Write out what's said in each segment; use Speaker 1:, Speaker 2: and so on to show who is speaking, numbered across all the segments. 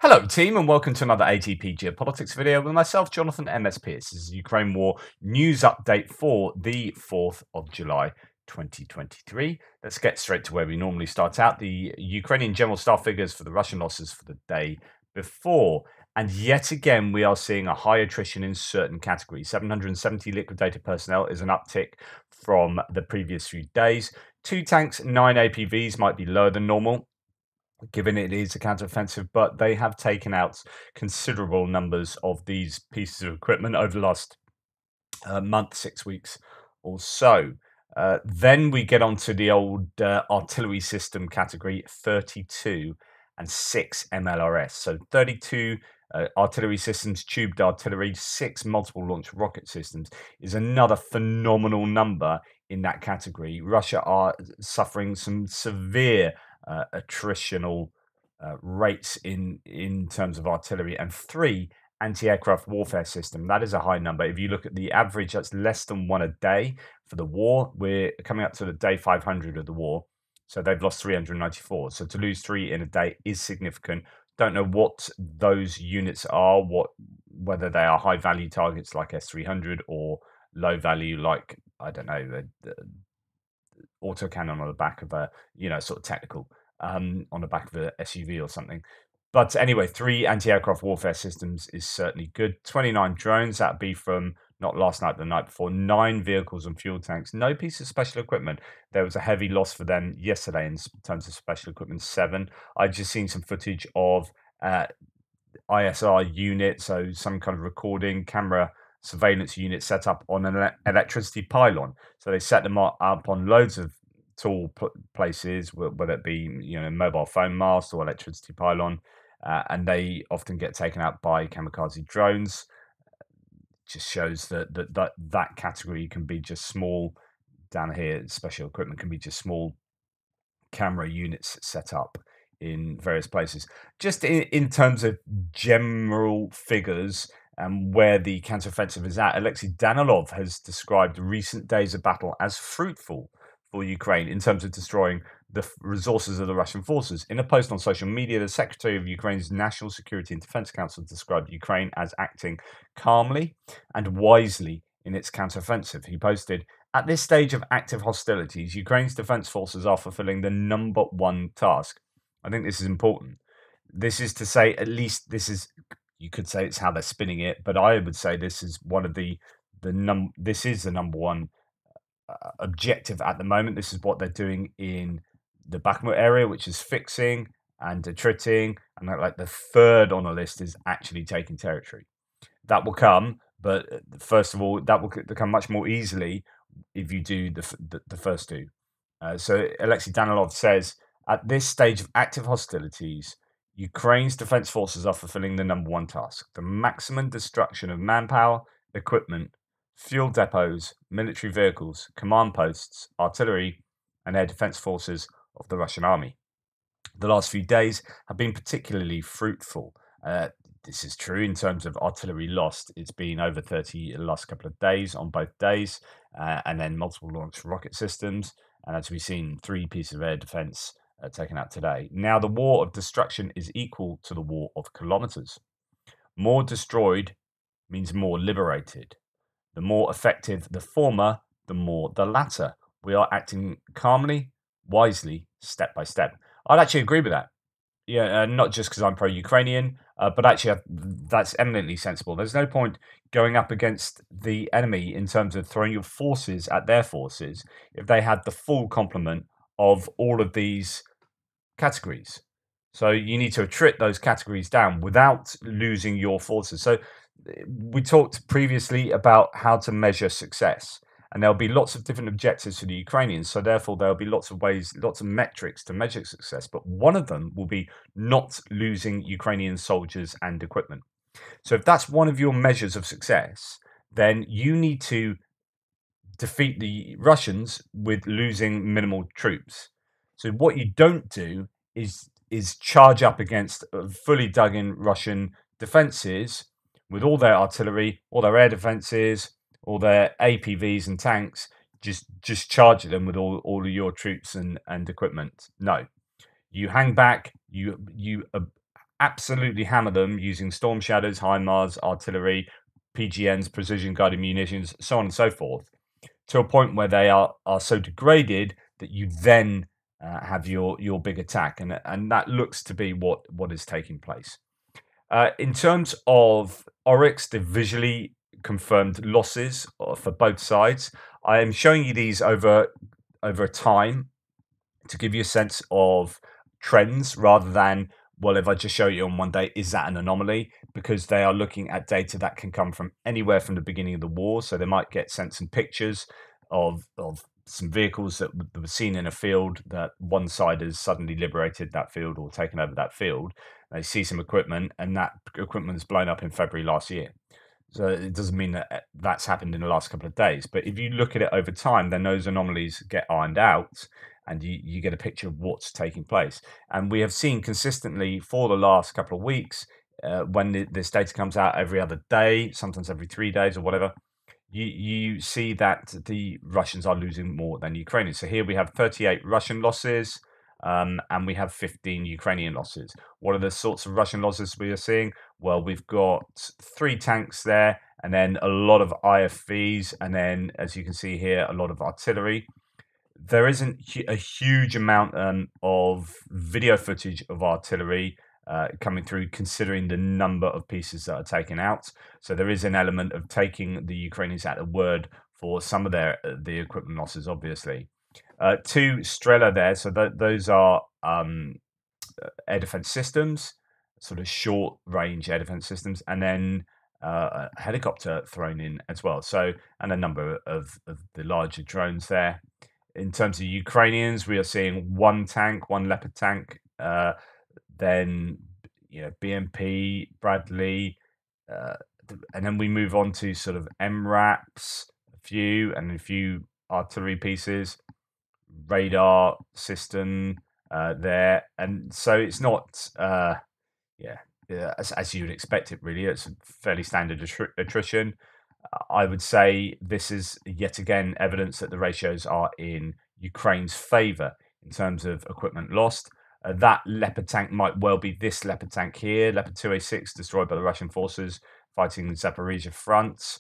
Speaker 1: Hello, team, and welcome to another ATP Geopolitics video with myself, Jonathan MS Pierce. This is Ukraine War news update for the 4th of July 2023. Let's get straight to where we normally start out. The Ukrainian general staff figures for the Russian losses for the day before. And yet again, we are seeing a high attrition in certain categories. 770 liquidated personnel is an uptick from the previous few days. 2 tanks, 9 APVs might be lower than normal, given it is a counteroffensive, but they have taken out considerable numbers of these pieces of equipment over the last month, 6 weeks or so. Then we get onto the old artillery system category, 32 and 6 MLRS. So 32 artillery systems, tubed artillery, 6 multiple launch rocket systems is another phenomenal number in that category. Russia are suffering some severe attritional rates in terms of artillery, and 3 anti-aircraft warfare system. That is a high number. If you look at the average, that's less than 1 a day for the war. We're coming up to the day 500 of the war, so they've lost 394. So to lose 3 in a day is significant. Don't know what those units are, whether they are high value targets like S300 or low value like, I don't know, the autocannon on the back of a, sort of technical, on the back of a SUV or something. But anyway, 3 anti-aircraft warfare systems is certainly good. 29 drones, that'd be from not last night, the night before. 9 vehicles and fuel tanks. No piece of special equipment. There was a heavy loss for them yesterday in terms of special equipment. 7. I've just seen some footage of ISR unit, so some kind of recording camera surveillance unit set up on an electricity pylon. So they set them up on loads of tall places, whether it be mobile phone mast or electricity pylon, and they often get taken out by kamikaze drones. Just shows that category can be just small. Down here, special equipment can be just small camera units set up in various places. Just in terms of general figures and where the counteroffensive is at, Alexei Danilov has described recent days of battle as fruitful for Ukraine in terms of destroying the resources of the Russian forces. In a post on social media, the Secretary of Ukraine's National Security and Defense Council described Ukraine as acting calmly and wisely in its counteroffensive. He posted, "At this stage of active hostilities, Ukraine's defense forces are fulfilling the number one task." I think this is important. This is to say, at least this is, you could say it's how they're spinning it, but I would say this is one of this is the number one objective at the moment. This is what they're doing in the Bakhmut area, which is fixing and attriting, and like the third on the list is actually taking territory. That will come, but first of all, that will become much more easily if you do the first two. So Alexei Danilov says, at this stage of active hostilities, Ukraine's defense forces are fulfilling the number one task: the maximum destruction of manpower, equipment, fuel depots, military vehicles, command posts, artillery, and air defense forces of the Russian army. The last few days have been particularly fruitful. This is true in terms of artillery lost. It's been over 30 the last couple of days on both days, and then multiple launch rocket systems. And as we've seen, 3 pieces of air defense taken out today. Now, the war of destruction is equal to the war of kilometers. More destroyed means more liberated. The more effective the former, the more the latter. We are acting calmly, wisely, step by step. I'd actually agree with that. Yeah, not just because I'm pro-Ukrainian, but actually that's eminently sensible. There's no point going up against the enemy in terms of throwing your forces at their forces if they had the full complement of all of these categories. So you need to attrit those categories down without losing your forces. So we talked previously about how to measure success, and there'll be lots of different objectives for the Ukrainians. So therefore, there'll be lots of ways, lots of metrics to measure success. But one of them will be not losing Ukrainian soldiers and equipment. So if that's one of your measures of success, then you need to defeat the Russians with losing minimal troops. So what you don't do is charge up against fully dug in Russian defenses with all their artillery, all their air defenses, all their APVs and tanks. Just charge them with all of your troops and equipment. No, you hang back. You absolutely hammer them using Storm Shadows, HIMARS, artillery, PGNs, precision guided munitions, so on and so forth, to a point where they are so degraded that you then have your big attack, and that looks to be what is taking place. In terms of Oryx, the visually confirmed losses for both sides, I am showing you these over time to give you a sense of trends rather than, well, if I just show you on one day, is that an anomaly? Because they are looking at data that can come from anywhere from the beginning of the war. So they might get sent some pictures of some vehicles that were seen in a field that one side has suddenly liberated that field or taken over that field. They see some equipment, and that equipment was blown up in February last year. So it doesn't mean that that's happened in the last couple of days. But if you look at it over time, then those anomalies get ironed out and you get a picture of what's taking place. And we have seen consistently for the last couple of weeks, when this data comes out every other day, sometimes every 3 days or whatever, you see that the Russians are losing more than Ukrainians. So here we have 38 Russian losses, and we have 15 Ukrainian losses. What are the sorts of Russian losses we are seeing? Well, we've got 3 tanks there, and then a lot of IFVs, and then, as you can see here, a lot of artillery. There isn't a huge amount of video footage of artillery coming through, considering the number of pieces that are taken out. So there is an element of taking the Ukrainians at a word for some of the equipment losses, obviously. 2 Strela there, so those are air defense systems, sort of short range air defense systems, and then a helicopter thrown in as well. So, and a number of the larger drones there. In terms of Ukrainians, we are seeing 1 tank, 1 Leopard tank, then BMP, Bradley, and then we move on to sort of MRAPs, a few artillery pieces, radar system there, and so it's not as you would expect it, really. It's fairly standard attrition. I would say this is yet again evidence that the ratios are in Ukraine's favour in terms of equipment lost. That Leopard tank might well be this Leopard tank here, Leopard 2A6, destroyed by the Russian forces fighting the Zaporizhia front.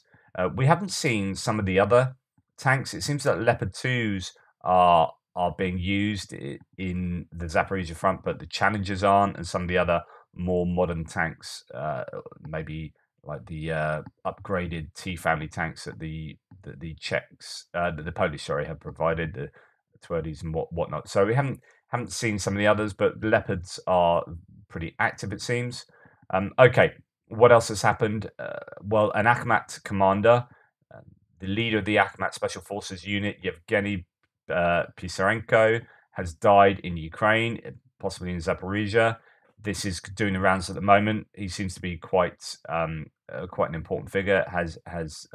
Speaker 1: We haven't seen some of the other tanks. It seems that Leopard 2s are being used in the Zaporizhia front, but the Challengers aren't, and some of the other more modern tanks, maybe like the upgraded T family tanks that the Czechs, the Polish, sorry, have provided, the 20s and whatnot. So we haven't seen some of the others, but the Leopards are pretty active, it seems. Okay, what else has happened? Well, an Akhmat commander, the leader of the Akhmat Special Forces unit, Yevgeny Pisarenko, has died in Ukraine, possibly in Zaporizhia. This is doing the rounds at the moment. He seems to be quite an important figure. Has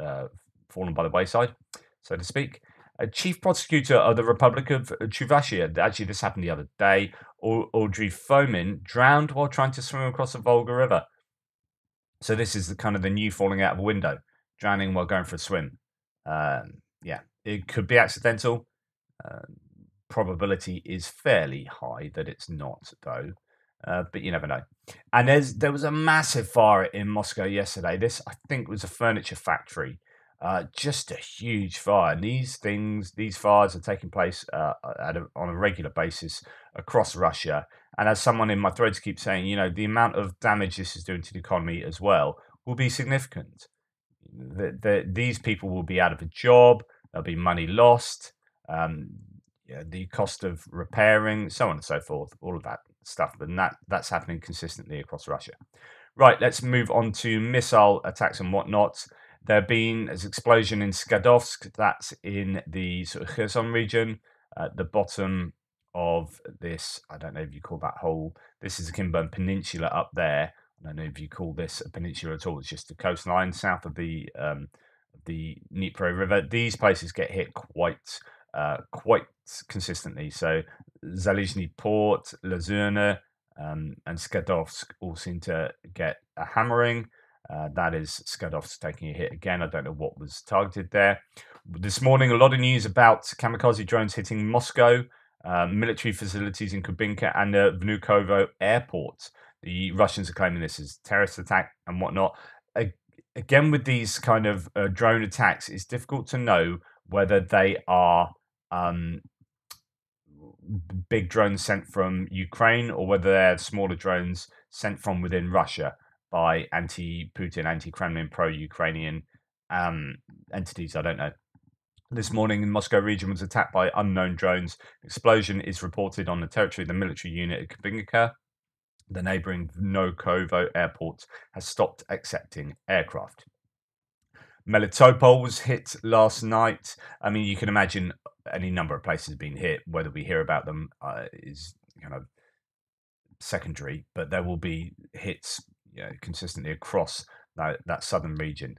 Speaker 1: fallen by the wayside, so to speak. A chief prosecutor of the Republic of Chuvashia. Actually, this happened the other day. Audrey Fomin drowned while trying to swim across the Volga River. So this is the new falling out of a window, drowning while going for a swim. Yeah, it could be accidental. Probability is fairly high that it's not, though. But you never know. And there was a massive fire in Moscow yesterday. This, I think, was a furniture factory. Just a huge fire. And these fires are taking place on a regular basis across Russia. And as someone in my threads keeps saying, the amount of damage this is doing to the economy as well will be significant. These people will be out of a job. There'll be money lost. The cost of repairing, so on and so forth, all of that stuff, and that's happening consistently across Russia. Right, let's move on to missile attacks and whatnot. There have been an explosion in Skadovsk, that's in the sort of Kherson region, at the bottom of this, I don't know if you call that whole, this is the Kinburn Peninsula up there. I don't know if you call this a peninsula at all, it's just the coastline south of the Dnipro River. These places get hit quite consistently. So Zalizhny Port, Lazurna, and Skadovsk all seem to get a hammering. That is Skadovsk taking a hit again. I don't know what was targeted there. This morning, a lot of news about kamikaze drones hitting Moscow, military facilities in Kubinka, and the Vnukovo airport. The Russians are claiming this as a terrorist attack and whatnot. Again, with these kind of drone attacks, it's difficult to know whether they are big drones sent from Ukraine or whether they're smaller drones sent from within Russia by anti-Putin, anti-Kremlin, pro-Ukrainian entities. I don't know. This morning, the Moscow region was attacked by unknown drones. Explosion is reported on the territory of the military unit at Kubinka. The neighbouring Vnukovo airport has stopped accepting aircraft. Melitopol was hit last night. I mean, you can imagine any number of places being hit. Whether we hear about them is kind of secondary, but there will be hits consistently across that southern region.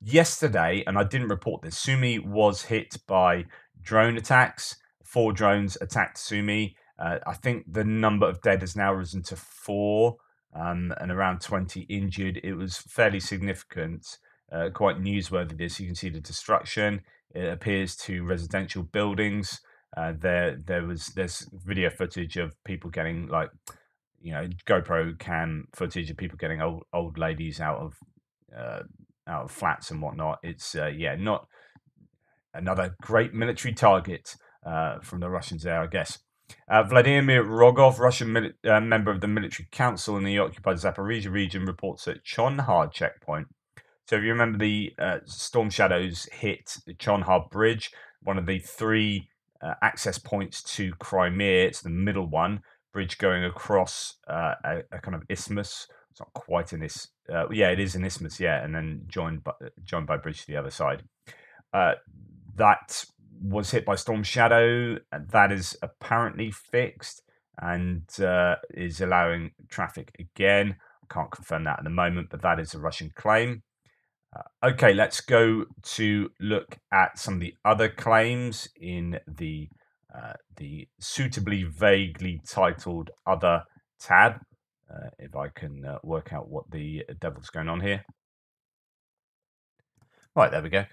Speaker 1: Yesterday, and I didn't report this, Sumy was hit by drone attacks. 4 drones attacked Sumy. I think the number of dead has now risen to 4 and around 20 injured. It was fairly significant, quite newsworthy. This, you can see the destruction. It appears to residential buildings. There's video footage of people getting GoPro cam footage of people getting old ladies out of flats and whatnot. It's not another great military target from the Russians there, I guess. Vladimir Rogov, Russian member of the military council in the occupied Zaporizhia region, reports at Chonhar checkpoint. So if you remember, the Storm Shadows hit the Chonhar Bridge, one of the 3 access points to Crimea. It's the middle one, bridge going across a kind of isthmus. It's not quite an isthmus. It is an isthmus, and then joined by bridge to the other side. That was hit by Storm Shadow. That is apparently fixed and is allowing traffic again. I can't confirm that at the moment, but that is a Russian claim. Okay, let's go to look at some of the other claims in the suitably vaguely titled Other tab. If I can work out what the devil's going on here. Right, there we go.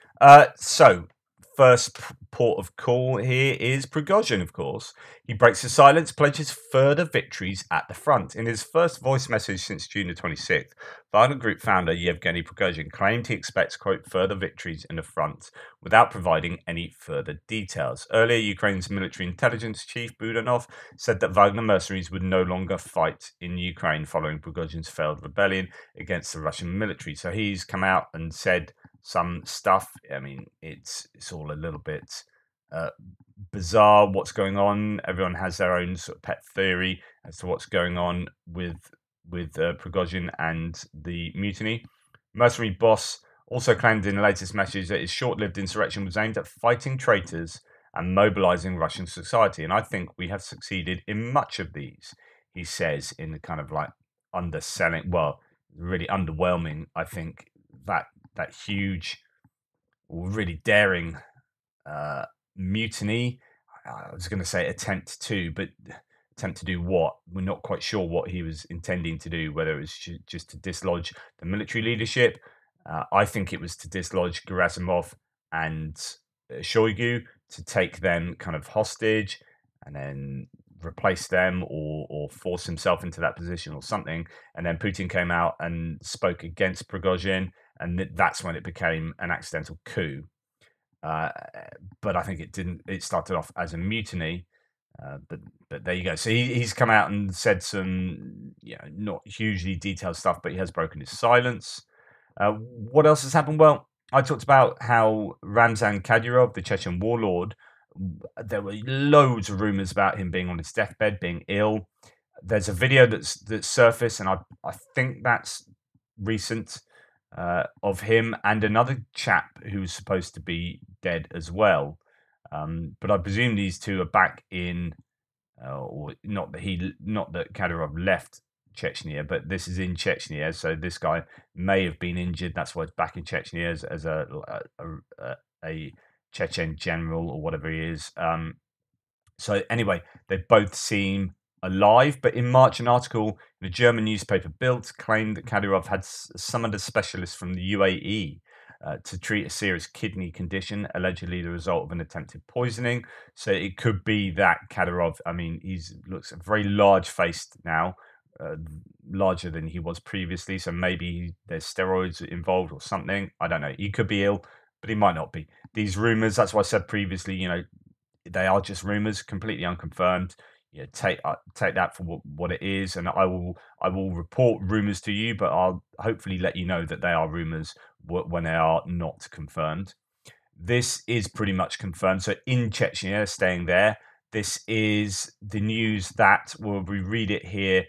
Speaker 1: So, first port of call here is Prigozhin, of course. He breaks his silence, pledges further victories at the front. In his first voice message since June the 26th, Wagner Group founder Yevgeny Prigozhin claimed he expects, quote, further victories in the front without providing any further details. Earlier, Ukraine's military intelligence chief, Budanov, said that Wagner mercenaries would no longer fight in Ukraine following Prigozhin's failed rebellion against the Russian military. So he's come out and said some stuff. I mean, it's all a little bit bizarre what's going on. Everyone has their own sort of pet theory as to what's going on with Prigozhin and the mutiny. Mercenary boss also claimed in the latest message that his short-lived insurrection was aimed at fighting traitors and mobilizing Russian society. And I think we have succeeded in much of these, he says, in the kind of like underselling, well, really underwhelming, I think, that huge, really daring mutiny. I was going to say attempt to do what? We're not quite sure what he was intending to do, whether it was just to dislodge the military leadership. I think it was to dislodge Gerasimov and Shoigu, to take them kind of hostage and then replace them or force himself into that position or something. And then Putin came out and spoke against Prigozhin, and that's when it became an accidental coup. But I think it didn't. It started off as a mutiny. But there you go. So he's come out and said some, not hugely detailed stuff, but he has broken his silence. What else has happened? Well, I talked about how Ramzan Kadyrov, the Chechen warlord, there were loads of rumors about him being on his deathbed, being ill. There's a video that's surfaced, and I think that's recent, of him and another chap who's supposed to be dead as well. But I presume these two are back in, or not that Kadyrov left Chechnya, but this is in Chechnya. So this guy may have been injured. That's why he's back in Chechnya as a Chechen general or whatever he is. So anyway, they both seem alive. But in March, an article in the German newspaper Bild claimed that Kadyrov had summoned a specialist from the UAE to treat a serious kidney condition, allegedly the result of an attempted poisoning. So it could be that Kadyrov, I mean, looks very large-faced now, uh, larger than he was previously. So maybe there's steroids involved or something. I don't know. He could be ill, but he might not be. These rumors, that's why I said previously, they are just rumors, completely unconfirmed. Take that for what it is, and I will report rumors to you, but I'll hopefully let you know that they are rumors when they are not confirmed. This is pretty much confirmed. So in Chechnya, staying there, this is the news that we read it here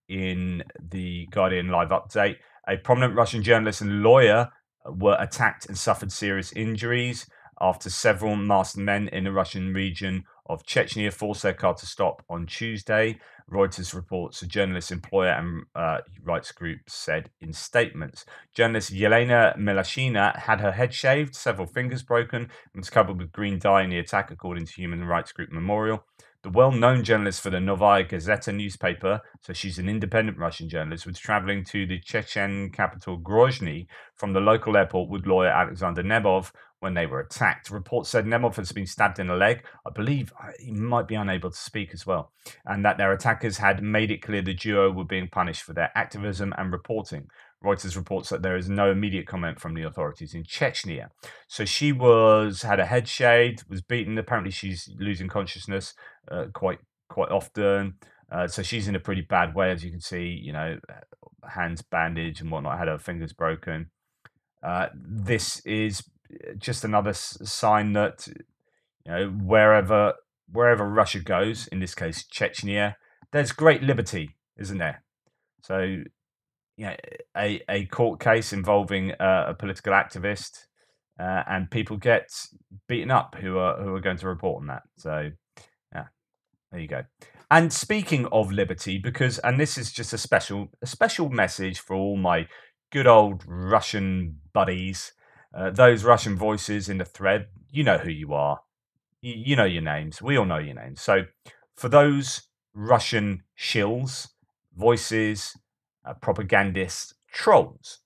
Speaker 1: in the Guardian live update. A prominent Russian journalist and lawyer were attacked and suffered serious injuries after several masked men in the Russian region of Chechnya forced their car to stop on Tuesday. Reuters reports a journalist, employer, and rights group said in statements. Journalist Yelena Milashina had her head shaved, several fingers broken, and was covered with green dye in the attack, according to human rights group Memorial. The well-known journalist for the Novaya Gazeta newspaper, so she's an independent Russian journalist, was traveling to the Chechen capital Grozny from the local airport with lawyer Alexander Nemov when they were attacked. Reports said Nemov has been stabbed in the leg. I believe he might be unable to speak as well, and that their attackers had made it clear the duo were being punished for their activism and reporting. Reuters reports that there is no immediate comment from the authorities in Chechnya. So she had a head shaved, was beaten. Apparently, she's losing consciousness quite often. So she's in a pretty bad way, as you can see. Hands bandaged and whatnot. Had her fingers broken. This is just another sign that wherever Russia goes, in this case Chechnya, there's great liberty, isn't there? So a court case involving a political activist, and people get beaten up who are going to report on that. So yeah, there you go. And speaking of liberty, and this is just a special message for all my good old Russian buddies, those Russian voices in the thread. You know who you are. You know your names. We all know your names. So for those Russian shills, voices, propagandists, trolls,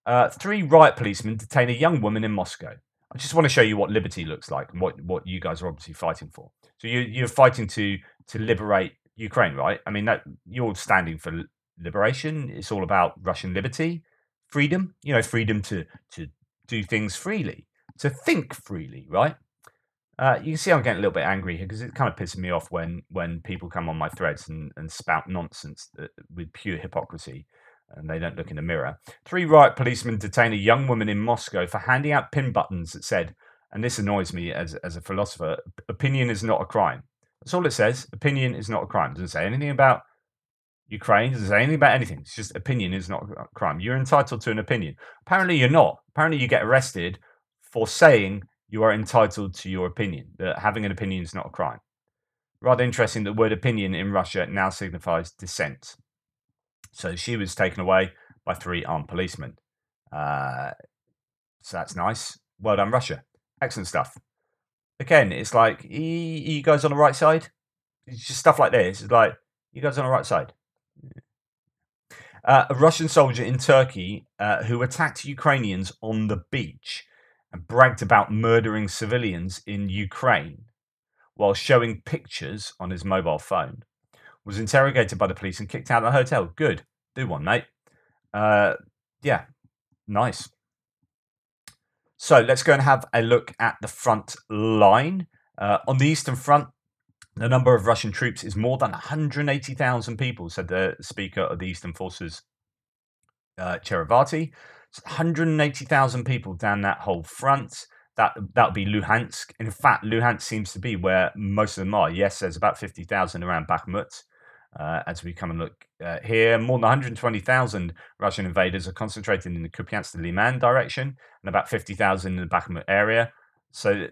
Speaker 1: 3 riot policemen detain a young woman in Moscow. I just want to show you what liberty looks like and what you guys are obviously fighting for. So you're fighting to liberate Ukraine, right? I mean, that you're standing for liberation. It's all about Russian liberty, freedom. Freedom to do things freely, to think freely, right? You can see I'm getting a little bit angry here because it kind of pisses me off when people come on my threads and spout nonsense with pure hypocrisy, and they don't look in the mirror. 3 riot policemen detain a young woman in Moscow for handing out pin buttons that said, and this annoys me as a philosopher, opinion is not a crime. That's all it says. Opinion is not a crime. It doesn't say anything about Ukraine. It doesn't say anything about anything. It's just opinion is not a crime. You're entitled to an opinion. Apparently you're not. Apparently you get arrested for saying you are entitled to your opinion, that having an opinion is not a crime. Rather interesting, the word opinion in Russia now signifies dissent. So she was taken away by 3 armed policemen. So that's nice. Well done, Russia. Excellent stuff. Again, it's like, you guys on the right side? It's just stuff like this. It's like, you guys on the right side? A Russian soldier in Turkey who attacked Ukrainians on the beach and bragged about murdering civilians in Ukraine while showing pictures on his mobile phone, was interrogated by the police and kicked out of the hotel. Good. Do one, mate. Yeah, nice. So let's go and have a look at the front line. On the Eastern Front, the number of Russian troops is more than 180,000 people, said the Speaker of the Eastern Forces, Cherevati. 180,000 people down that whole front. That would be Luhansk. In fact, Luhansk seems to be where most of them are. Yes, there's about 50,000 around Bakhmut. As we come and look here, more than 120,000 Russian invaders are concentrated in the Kupiansk-Liman direction, and about 50,000 in the Bakhmut area. So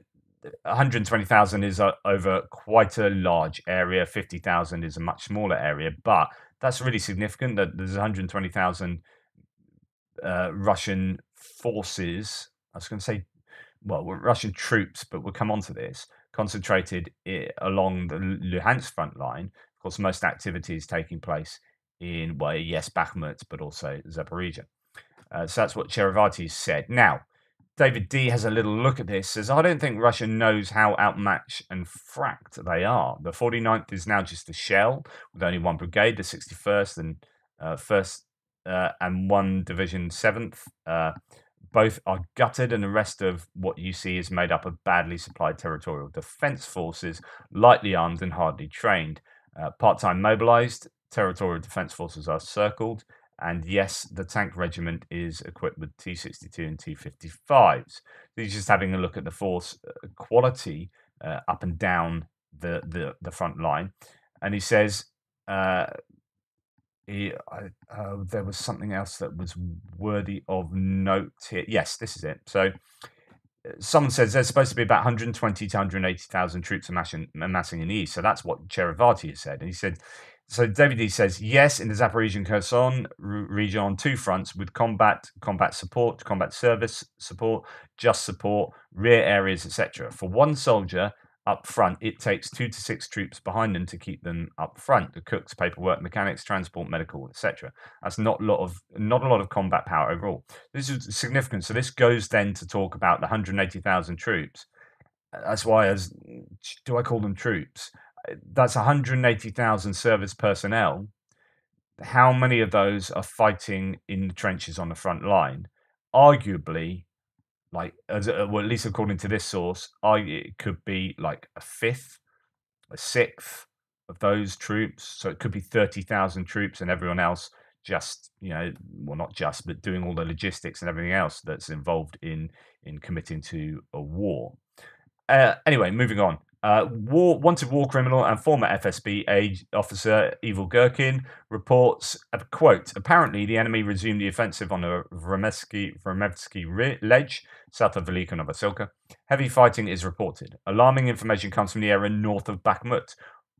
Speaker 1: 120,000 is over quite a large area. 50,000 is a much smaller area, but that's really significant that there's 120,000 Russian forces. I was going to say, well, Russian troops, but we'll come on to this, concentrated along the Luhansk front line. Of course, most activity is taking place in, yes, Bakhmut, but also Zaporizhia. So that's what Cherevati said. Now, David D has a little look at this, says, I don't think Russia knows how outmatched and fracked they are. The 49th is now just a shell with only one brigade, the 61st and 1st and one division 7th. Both are gutted, and the rest of what you see is made up of badly supplied territorial defense forces, lightly armed and hardly trained. Part-time mobilized, territorial defense forces are circled, and yes, the tank regiment is equipped with T-62 and T-55s. He's just having a look at the force quality up and down the front line, and he says there was something else that was worthy of note here. Yes, this is it. So someone says there's supposed to be about 120 to 180,000 troops amassing in the east. So that's what Cherevati has said. And he said, so David D says, yes, in the Zaporizhian Kherson region on two fronts with combat support, combat service support, just support, rear areas, etc. For one soldier up front, it takes 2 to 6 troops behind them to keep them up front. The cooks, paperwork, mechanics, transport, medical, etc. That's not a lot of combat power overall. This is significant. So this goes then to talk about the 180,000 troops. That's why, do I call them troops? That's 180,000 service personnel. How many of those are fighting in the trenches on the front line? Arguably, well, at least according to this source, it could be like a fifth, a sixth of those troops. So it could be 30,000 troops, and everyone else just, well, not just, but doing all the logistics and everything else that's involved in committing to a war. Anyway, moving on. Wanted war criminal and former FSB officer Evil Gherkin reports, quote, apparently the enemy resumed the offensive on the Vremevsky ledge, south of Velika Novosilka. Heavy fighting is reported. Alarming information comes from the area north of Bakhmut,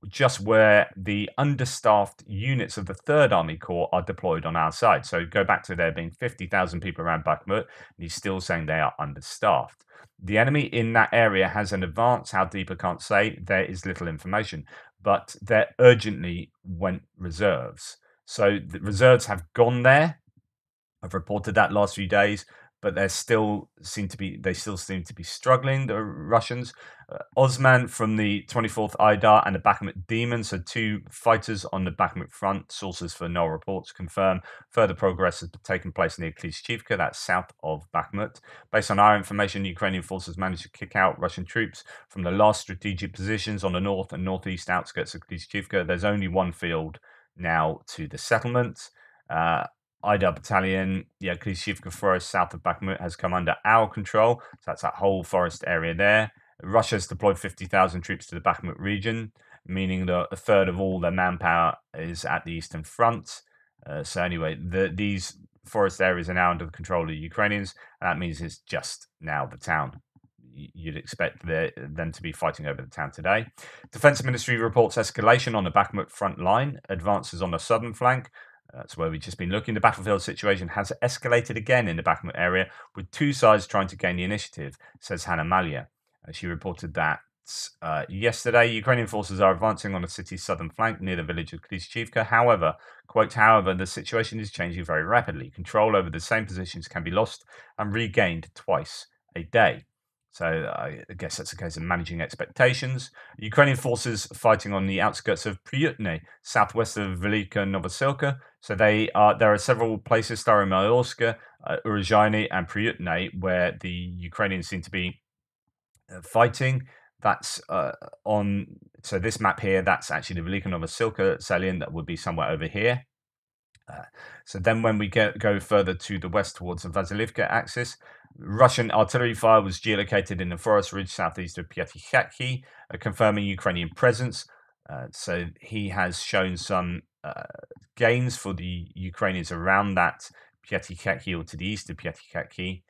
Speaker 1: just where the understaffed units of the 3rd Army Corps are deployed on our side. So go back to there being 50,000 people around Bakhmut, and he's still saying they are understaffed. The enemy in that area has an advance. How deep, I can't say. There is little information, but there urgently went reserves. So the reserves have gone there. I've reported that last few days, but they still seem to be struggling, the Russians. Osman from the 24th Aidar and the Bakhmut Demons, so 2 fighters on the Bakhmut front. Sources for null reports confirm further progress has taken place near Klishchivka, that's south of Bakhmut. Based on our information, Ukrainian forces managed to kick out Russian troops from the last strategic positions on the north and northeast outskirts of Klishchivka. There's only one field now to the settlement. Aidar Battalion, Klishchivka Forest south of Bakhmut has come under our control. So that's that whole forest area there. Russia has deployed 50,000 troops to the Bakhmut region, meaning that a third of all their manpower is at the eastern front. So anyway, these forest areas are now under the control of the Ukrainians, and that means it's just now the town. You'd expect them to be fighting over the town today. Defense Ministry reports escalation on the Bakhmut front line, advances on the southern flank. That's where we've just been looking. The battlefield situation has escalated again in the Bakhmut area, with 2 sides trying to gain the initiative, says Hannah Malia. She reported that yesterday. Ukrainian forces are advancing on the city's southern flank near the village of Klishchivka. However, quote, however, the situation is changing very rapidly. Control over the same positions can be lost and regained twice a day. So I guess that's a case of managing expectations. Ukrainian forces fighting on the outskirts of Pryutne, southwest of Velika Novosilka. So there are several places, Staromayorska, Uruzhaine, and Pryutne, where the Ukrainians seem to be fighting. That's so this map here, that's actually the Velika Novosilka salient. That would be somewhere over here. So then when we go further to the west towards the Vasilivka axis, Russian artillery fire was geolocated in the forest ridge southeast of Pyatikhaky, confirming Ukrainian presence. So he has shown some gains for the Ukrainians around that Pyatikhaky, or to the east of Pyatikhaky.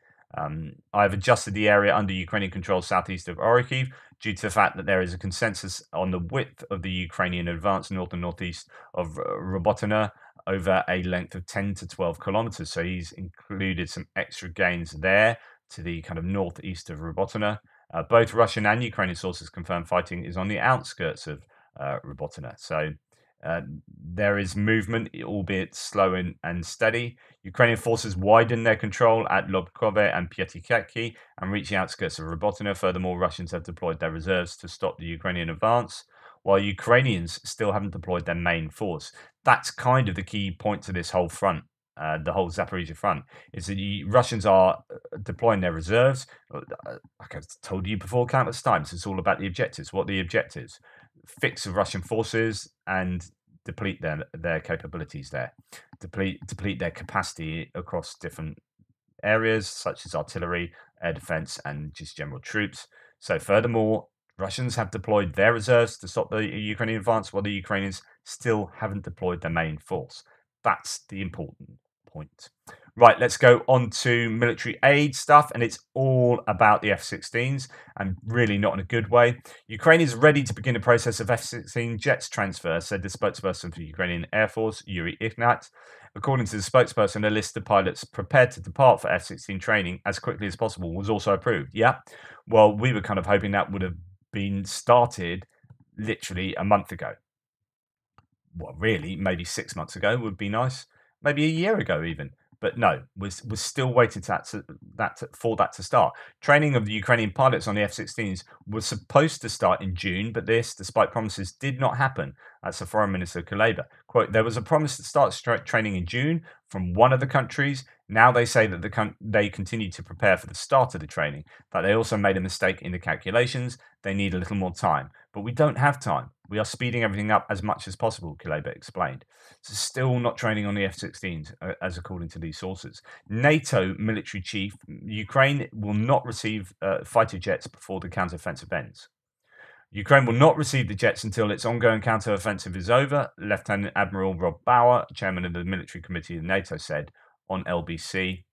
Speaker 1: I've adjusted the area under Ukrainian control southeast of Orikhiv due to the fact that there is a consensus on the width of the Ukrainian advance north and northeast of Robotyne over a length of 10 to 12 kilometers. So he's included some extra gains there to the kind of northeast of Robotyne. Both Russian and Ukrainian sources confirm fighting is on the outskirts of Robotyne. So Uh, there is movement, albeit slow and steady. Ukrainian forces widen their control at Lobkove and Pyatikaki and reach the outskirts of Robotyne. Furthermore, Russians have deployed their reserves to stop the Ukrainian advance, while Ukrainians still haven't deployed their main force. That's kind of the key point to this whole front. The whole Zaporizhia front is that the Russians are deploying their reserves. Like I've told you before countless times, it's all about the objectives. What are the objectives? Fix the Russian forces and deplete their capabilities there, deplete their capacity across different areas such as artillery, air defense, and just general troops. So, furthermore, Russians have deployed their reserves to stop the Ukrainian advance, while the Ukrainians still haven't deployed their main force. That's the important point. Right, let's go on to military aid stuff, and it's all about the F-16s, and really not in a good way. Ukraine is ready to begin the process of F-16 jets transfer, said the spokesperson for the Ukrainian Air Force, Yuri Ignat. According to the spokesperson, a list of pilots prepared to depart for F-16 training as quickly as possible was also approved. Yeah, well, we were kind of hoping that would have been started literally a month ago. Well, really, maybe 6 months ago would be nice. Maybe a year ago, even. But no, we're still waiting for that to start. Training of the Ukrainian pilots on the F-16s was supposed to start in June, but this, despite promises, did not happen. That's the Foreign Minister Kuleba. Quote, there was a promise to start training in June from one of the countries. Now they say that they continue to prepare for the start of the training, but they also made a mistake in the calculations. They need a little more time. But we don't have time. We are speeding everything up as much as possible, Kuleba explained. So still not training on the F-16s, as according to these sources. NATO military chief, Ukraine will not receive fighter jets before the counteroffensive ends. Ukraine will not receive the jets until its ongoing counteroffensive is over, Lieutenant Admiral Rob Bauer, chairman of the military committee of NATO, said on LBC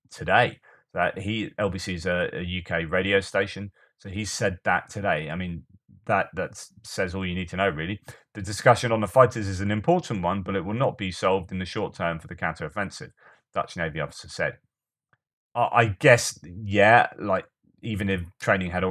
Speaker 1: today. LBC is a UK radio station, so he said that today. I mean, that says all you need to know, really. The discussion on the fighters is an important one, but it will not be solved in the short term for the counteroffensive, Dutch Navy officer said. I guess, yeah, like even if training had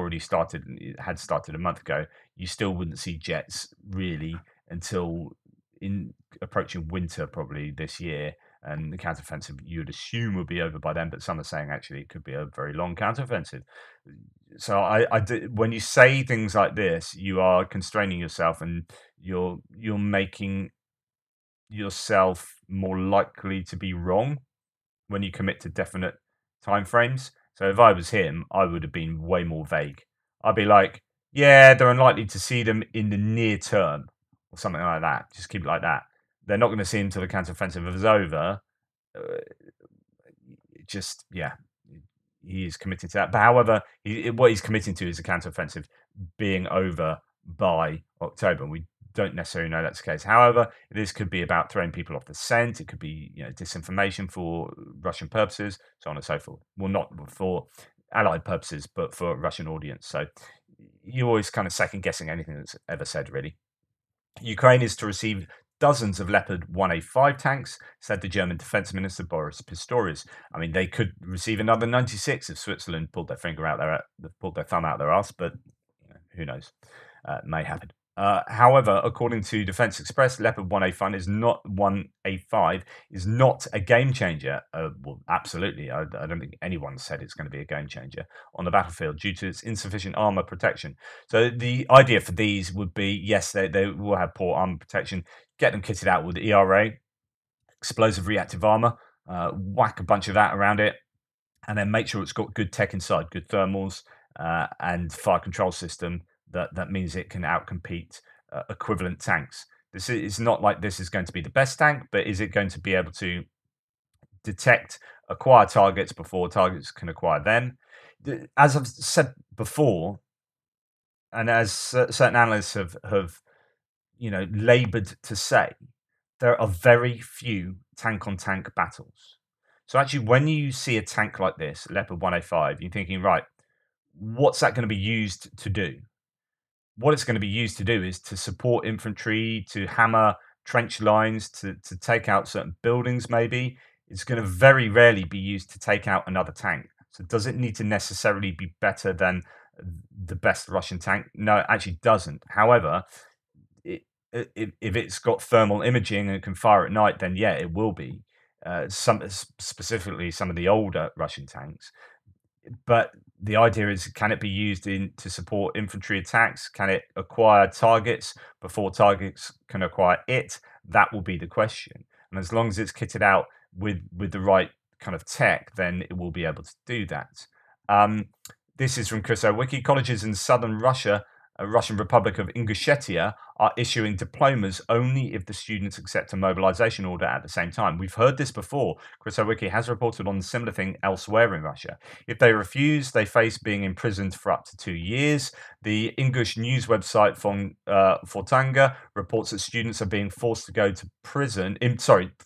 Speaker 1: started a month ago, you still wouldn't see jets really until in approaching winter probably this year. And the counteroffensive you'd assume would be over by then, but some are saying actually it could be a very long counteroffensive. So when you say things like this, you are constraining yourself and you're making yourself more likely to be wrong when you commit to definite timeframes. So if I was him, I would have been way more vague. I'd be like, yeah, they're unlikely to see them in the near term or something like that. Just keep it like that. They're not going to see them until the counteroffensive is over. Yeah, he is committed to that. But however, what he's committing to is the counteroffensive being over by October. We don't necessarily know that's the case. However, this could be about throwing people off the scent. It could be disinformation for Russian purposes, so on and so forth. Well, not for allied purposes, but for a Russian audience. So you're always kind of second guessing anything that's ever said, really. Ukraine is to receive dozens of Leopard 1A5 tanks, said the German Defense Minister Boris Pistorius. I mean, they could receive another 96 if Switzerland pulled their thumb out their ass, but who knows? May happen. However, according to Defense Express, Leopard 1A5 is not a game changer. Well, absolutely. I don't think anyone said it's going to be a game changer on the battlefield due to its insufficient armor protection. So the idea for these would be, yes, they will have poor armor protection. Get them kitted out with ERA, explosive reactive armor, whack a bunch of that around it, and then make sure it's got good tech inside, good thermals, and fire control system that means it can outcompete equivalent tanks. This is not like this is going to be the best tank, but is it going to be able to detect, acquire targets before targets can acquire them? As I've said before, and as certain analysts have labored to say, there are very few tank-on-tank battles. So actually, when you see a tank like this, Leopard 1A5, you're thinking, right, what's that going to be used to do? What it's going to be used to do is to support infantry, to hammer trench lines, to take out certain buildings, maybe. It's going to very rarely be used to take out another tank. So does it need to necessarily be better than the best Russian tank? No, it actually doesn't. However, if it's got thermal imaging and can fire at night, then yeah, it will be. Specifically some of the older Russian tanks. But the idea is, can it be used to support infantry attacks? Can it acquire targets before targets can acquire it? That will be the question. And as long as it's kitted out with the right kind of tech, then it will be able to do that. This is from Chris Wiki. Colleges in southern Russia, Russian Republic of Ingushetia, are issuing diplomas only if the students accept a mobilization order at the same time. We've heard this before. Chris Wiki has reported on a similar thing elsewhere in Russia. If they refuse, they face being imprisoned for up to 2 years. The Ingush news website from Fortanga reports that students are being forced to go to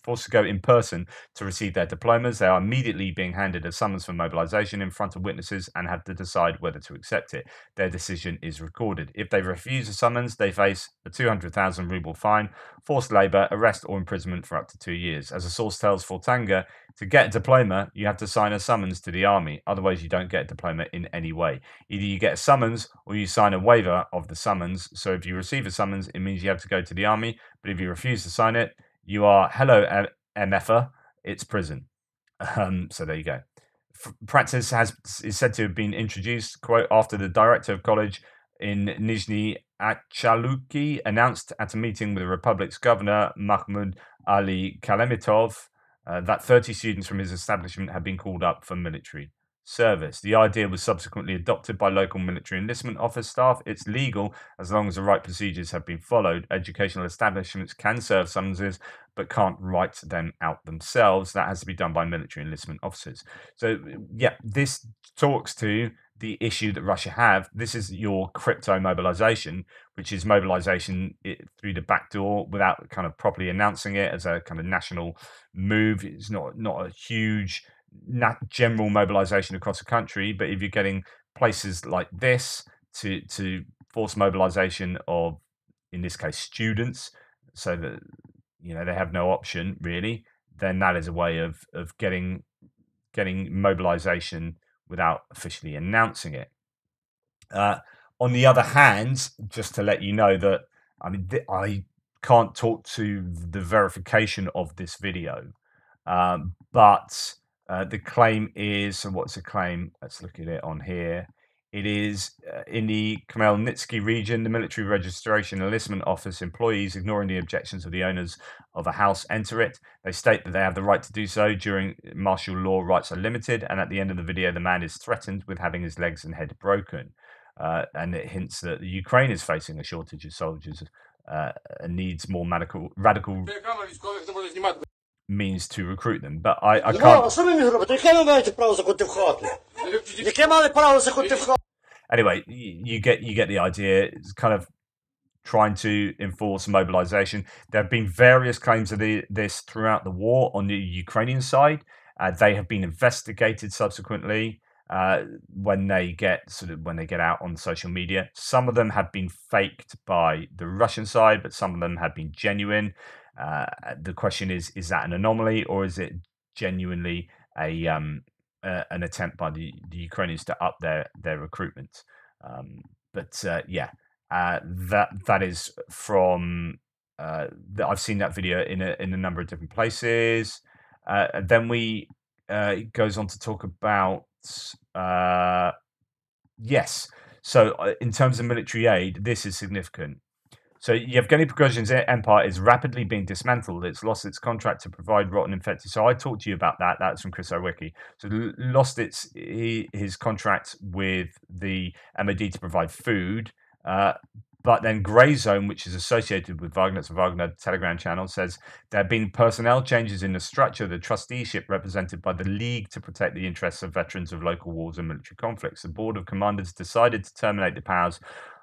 Speaker 1: forced to go in person to receive their diplomas. They are immediately being handed a summons for mobilization in front of witnesses and have to decide whether to accept it. Their decision is recorded. If they refuse a summons, they face a 200,000 ruble fine, forced labor, arrest, or imprisonment for up to 2 years. As a source tells Fortanga, to get a diploma, you have to sign a summons to the army. Otherwise, you don't get a diploma in any way. Either you get a summons or you sign a waiver of the summons. So if you receive a summons, it means you have to go to the army. But if you refuse to sign it, you are, hello, MFer, it's prison. So there you go. Practice is said to have been introduced, quote, after the director of college in Nizhny Achaluki announced at a meeting with the Republic's governor, Mahmoud Ali Kalemitov, that 30 students from his establishment had been called up for military service. The idea was subsequently adopted by local military enlistment office staff. It's legal as long as the right procedures have been followed. Educational establishments can serve summonses, but can't write them out themselves. That has to be done by military enlistment officers. So, yeah, this talks to the issue that Russia have. This is your crypto mobilization, which is mobilization through the back door without kind of properly announcing it as a kind of national move. It's not a huge general mobilization across the country, but if you're getting places like this to force mobilization of, in this case, students, so that they have no option really, then that is a way of getting mobilization without officially announcing it. On the other hand, just to let you know that, I mean, I can't talk to the verification of this video, but the claim is, so what's the claim? Let's look at it on here. It is in the Khmelnytsky region, the military registration enlistment office employees, ignoring the objections of the owners of a house, enter it. They state that they have the right to do so during martial law. Rights are limited, and at the end of the video, the man is threatened with having his legs and head broken. And it hints that the Ukraine is facing a shortage of soldiers and needs more radical means to recruit them. But I can't. Anyway, you get the idea. It's kind of trying to enforce mobilization. There have been various claims of this throughout the war on the Ukrainian side. They have been investigated subsequently when they get out on social media. Some of them have been faked by the Russian side, but some of them have been genuine. The question is that an anomaly, or is it genuinely an attempt by the Ukrainians to up their recruitment? That is from I've seen that video in a number of different places. Then it goes on to talk about yes. So in terms of military aid, this is significant. So Yevgeny Prigozhin's empire is rapidly being dismantled. It's lost its contract to provide rotten infected. So I talked to you about that. That's from Chris Owicki. So lost his contract with the MOD to provide food. But then Grey Zone, which is associated with Wagner, it's a Wagner Telegram channel, says there have been personnel changes in the structure of the trusteeship represented by the League to protect the interests of veterans of local wars and military conflicts. The Board of Commanders decided to terminate the powers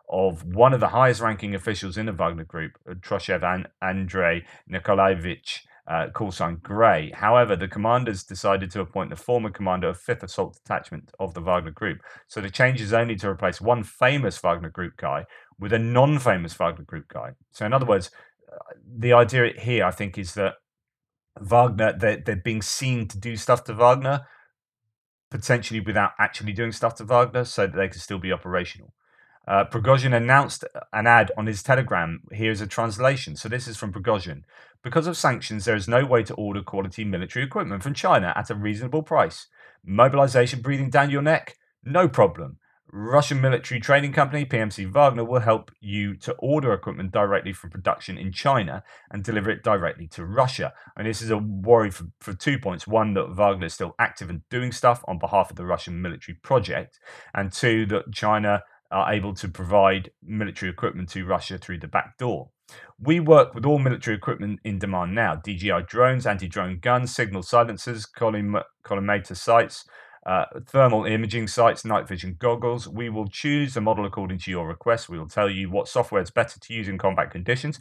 Speaker 1: of one of the highest ranking officials in the Wagner Group, Troshev Andrei Nikolaevich, call sign Grey. However, the commanders decided to appoint the former commander of 5th Assault Detachment of the Wagner Group. So the change is only to replace one famous Wagner Group guy with a non-famous Wagner Group guy. So in other words, the idea here, I think, is that Wagner, they're being seen to do stuff to Wagner, potentially without actually doing stuff to Wagner, so that they can still be operational. Prigozhin announced an ad on his Telegram. Here's a translation. So this is from Prigozhin. Because of sanctions, there is no way to order quality military equipment from China at a reasonable price. Mobilization breathing down your neck? No problem. Russian military trading company PMC Wagner will help you to order equipment directly from production in China and deliver it directly to Russia. And this is a worry for 2 points. One, that Wagner is still active and doing stuff on behalf of the Russian military project. And two, that China are able to provide military equipment to Russia through the back door. We work with all military equipment in demand now: DJI drones, anti-drone guns, signal silencers, collimator sights, thermal imaging sights, night vision goggles. We will choose the model according to your request. We will tell you what software is better to use in combat conditions.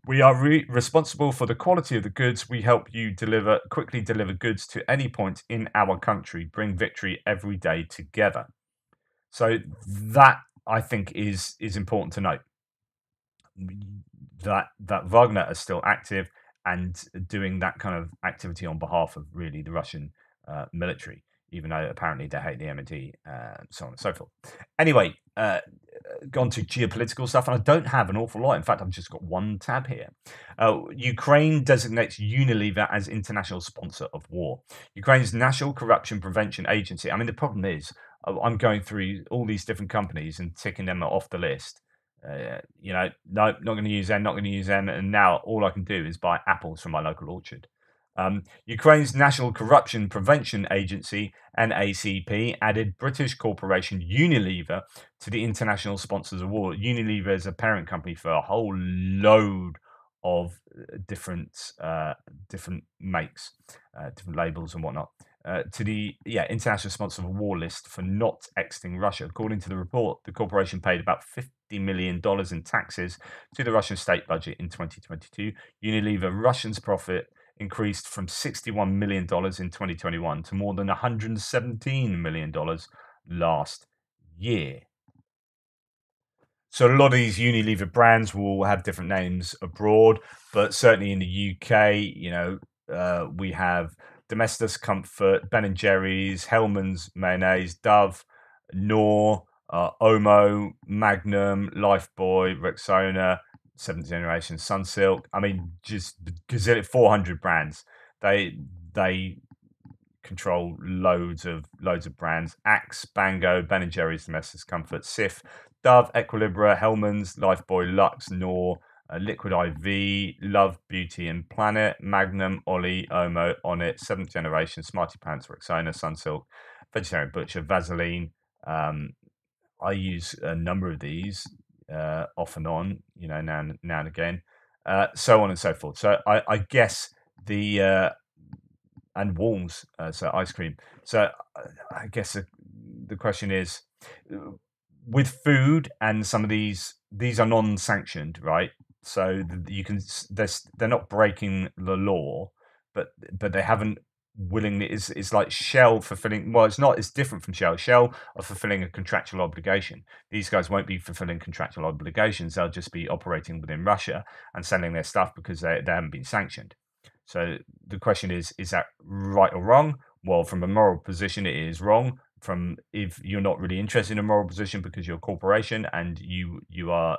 Speaker 1: We are responsible for the quality of the goods. We help you quickly deliver goods to any point in our country. Bring victory every day together. So that, I think, is important to note, that Wagner is still active and doing that kind of activity on behalf of really the Russian military, even though apparently they hate the MOD, so on and so forth. Anyway, gone to geopolitical stuff, and I don't have an awful lot. In fact, I've just got one tab here. Ukraine designates Unilever as international sponsor of war. Ukraine's National Corruption Prevention Agency. I mean, the problem is, I'm going through all these different companies and ticking them off the list. No, not going to use them, not going to use them. And now all I can do is buy apples from my local orchard. Ukraine's National Corruption Prevention Agency, NACP, added British corporation Unilever to the international sponsors of war. Unilever is a parent company for a whole load of different makes, different labels and whatnot. To the international sponsor of war list for not exiting Russia. According to the report, the corporation paid about $50 million in taxes to the Russian state budget in 2022. Unilever Russia's profit increased from $61 million in 2021 to more than $117 million last year. So a lot of these Unilever brands will have different names abroad, but certainly in the UK, we have Domestos Comfort, Ben & Jerry's, Hellmann's Mayonnaise, Dove, Knorr, Omo, Magnum, Lifebuoy, Rexona, 7th Generation, Sunsilk. I mean, just 400 brands. They control loads of brands. Axe, Bango, Ben & Jerry's, Domestos Comfort, Cif, Dove, Equilibra, Hellmann's, Lifebuoy, Lux, Knorr, Liquid IV, Love, Beauty and Planet, Magnum, Ollie, Omo, Onnit, 7th Generation, Smarty Pants, Rexona, Sunsilk, Vegetarian Butcher, Vaseline. I use a number of these off and on, now and again, so on and so forth. So I guess and Walls, so ice cream. So I guess the question is, with food and some of these are non-sanctioned, right? So you can, they're not breaking the law, but they haven't willingly. It's like Shell fulfilling. Well, it's not. It's different from Shell. Shell are fulfilling a contractual obligation. These guys won't be fulfilling contractual obligations. They'll just be operating within Russia and selling their stuff because they haven't been sanctioned. So the question is that right or wrong? Well, from a moral position, it is wrong. If you're not really interested in a moral position because you're a corporation and you are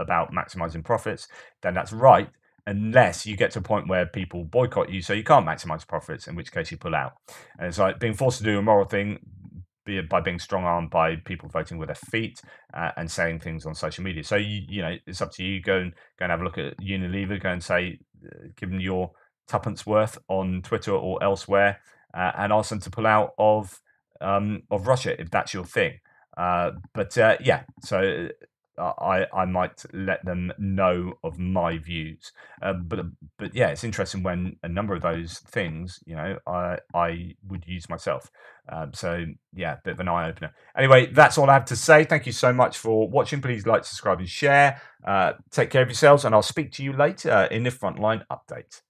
Speaker 1: about maximizing profits, then that's right, unless you get to a point where people boycott you, so you can't maximize profits, in which case you pull out. And it's like being forced to do a moral thing, be it by being strong-armed by people voting with their feet and saying things on social media. So it's up to you. Go and have a look at Unilever. Go and say, give them your tuppence worth on Twitter or elsewhere, and ask them to pull out of Russia if that's your thing. So I might let them know of my views. But yeah, it's interesting when a number of those things, I would use myself. So yeah, bit of an eye opener. Anyway, that's all I have to say. Thank you so much for watching. Please like, subscribe, and share. Take care of yourselves, and I'll speak to you later in the Frontline update.